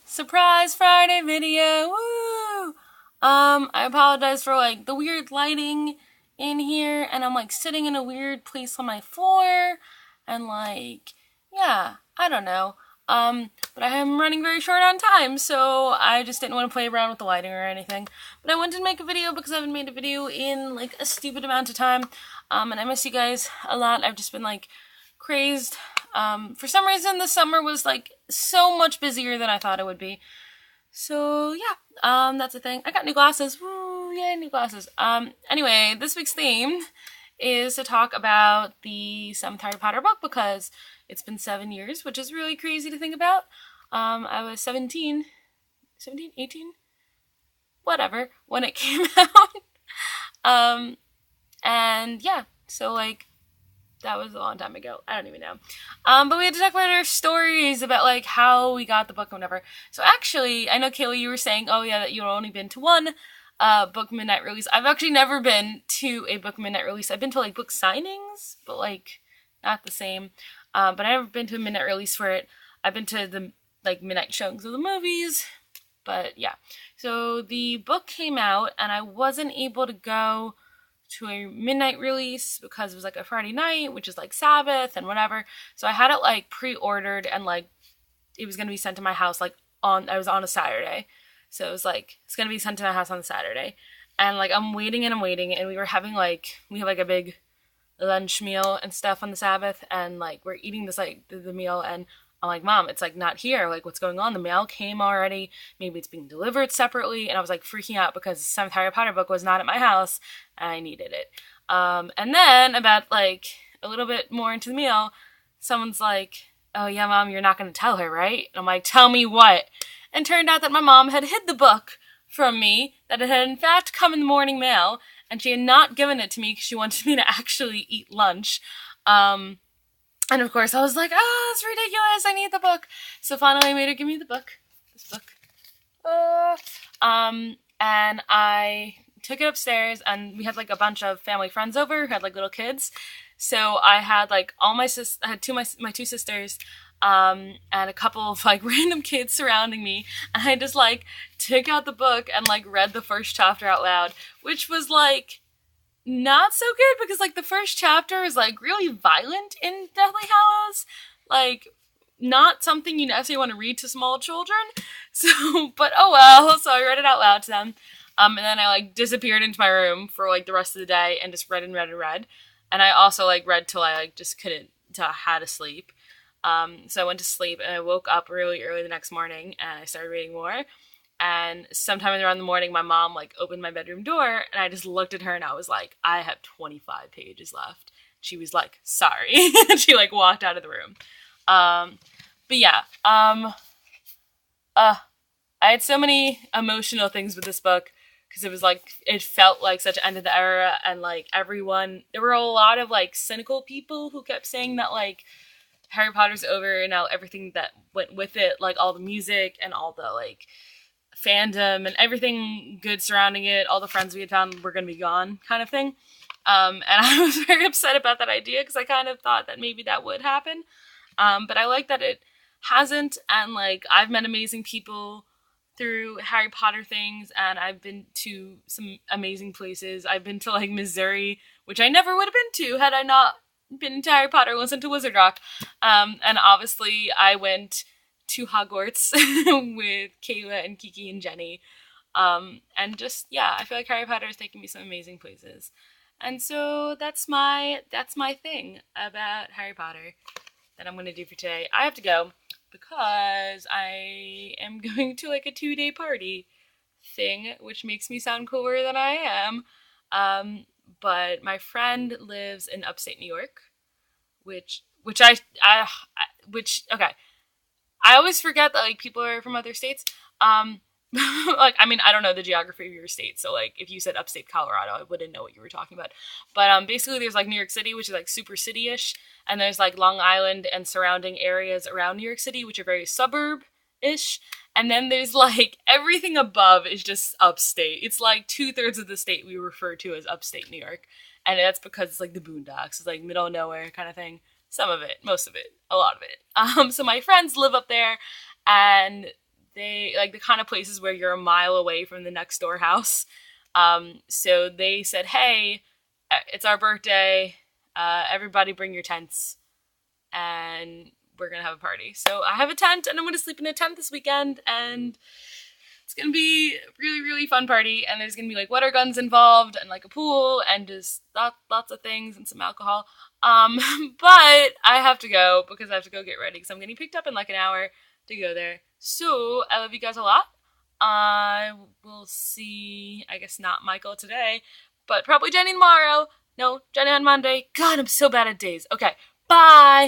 Surprise Friday video. Woo! I apologize for the weird lighting in here, and I'm sitting in a weird place on my floor, and yeah, I don't know. But I am running very short on time, so I just didn't want to play around with the lighting or anything. But I wanted to make a video because I haven't made a video in a stupid amount of time. And I miss you guys a lot. I've just been crazed. For some reason, the summer was so much busier than I thought it would be. So yeah, that's the thing. I got new glasses. Woo, yay, new glasses. Anyway, this week's theme is to talk about the 7th Harry Potter book because it's been 7 years, which is really crazy to think about. I was 17, 18, whatever, when it came out. And yeah, so that was a long time ago. I don't even know. But we had to talk about our stories about how we got the book and whatever. So actually, I know Kayla, you were saying, oh yeah, that you've only been to one book midnight release. I've actually never been to a book midnight release. I've been to book signings, but not the same. But I've never been to a midnight release for it. I've been to the midnight showings of the movies. But yeah. So the book came out and I wasn't able to go to a midnight release because it was a Friday night, which is Sabbath and whatever. So I had it pre-ordered and it was gonna be sent to my house I was on a Saturday. So it was it's gonna be sent to my house on the Saturday. And I'm waiting and and we were having we have a big lunch meal and stuff on the Sabbath, and we're eating this the meal, and I'm Mom, it's not here. What's going on? The mail came already. Maybe it's being delivered separately. And I was freaking out because the 7th Harry Potter book was not at my house and I needed it. And then about a little bit more into the meal, someone's oh yeah, Mom, you're not going to tell her, right? And I'm tell me what? And turned out that my mom had hid the book from me, that it had in fact come in the morning mail, and she had not given it to me because she wanted me to actually eat lunch. And of course I was oh, it's ridiculous, I need the book. So finally I made her give me the book. This book. And I took it upstairs, and we had a bunch of family friends over who had little kids. So I had all my I had my two sisters, and a couple of random kids surrounding me, and I just took out the book and read the first chapter out loud, which was not so good because the first chapter is really violent in Deathly Hallows, not something you necessarily want to read to small children. So, but oh well. So I read it out loud to them, and then I disappeared into my room for the rest of the day and just read and read and read. And I also read till I just couldn't, till I had to sleep. So I went to sleep and I woke up really early the next morning and I started reading more. And sometime around the morning, my mom opened my bedroom door, and I just looked at her and I was I have 25 pages left. She was sorry. And she walked out of the room. But yeah, I had so many emotional things with this book because it was it felt such an end of the era, and everyone, there were a lot of cynical people who kept saying that Harry Potter's over and now everything that went with it, all the music and all the fandom and everything good surrounding it, all the friends we had found were going to be gone, kind of thing. And I was very upset about that idea because I kind of thought that maybe that would happen. But I like that it hasn't, and I've met amazing people through Harry Potter things, and I've been to some amazing places. I've been to Missouri, which I never would have been to had I not been to Harry Potter, listened to Wizard Rock. And obviously I went to Hogwarts with Kayla and Kiki and Jenny. And just, yeah, I feel Harry Potter has taken me some amazing places. And so that's my thing about Harry Potter that I'm going to do for today. I have to go because I am going to a 2-day party thing, which makes me sound cooler than I am. But my friend lives in upstate New York, which okay. I always forget that people are from other states. I mean, I don't know the geography of your state, so if you said upstate Colorado, I wouldn't know what you were talking about. But basically there's New York City, which is super city-ish, and there's Long Island and surrounding areas around New York City, which are very suburb-ish. And then there's everything above is just upstate. It's 2/3 of the state we refer to as upstate New York. And that's because it's the boondocks. It's middle of nowhere kind of thing. Some of it, most of it, a lot of it. So my friends live up there, and They like the kind of places where you're a mile away from the next door house. So they said, "Hey, it's our birthday. Everybody bring your tents, and we're gonna have a party." So I have a tent, and I'm gonna sleep in a tent this weekend, and it's gonna be a really, really fun party. And there's gonna be like water guns involved, and like a pool, and just lots of things and some alcohol. But I have to go because I have to go get ready because I'm getting picked up in like an hour to go there. So I love you guys a lot. I will see, I guess not Michael today, but probably Jenny tomorrow. No, Jenny on Monday. God, I'm so bad at days. Okay, bye.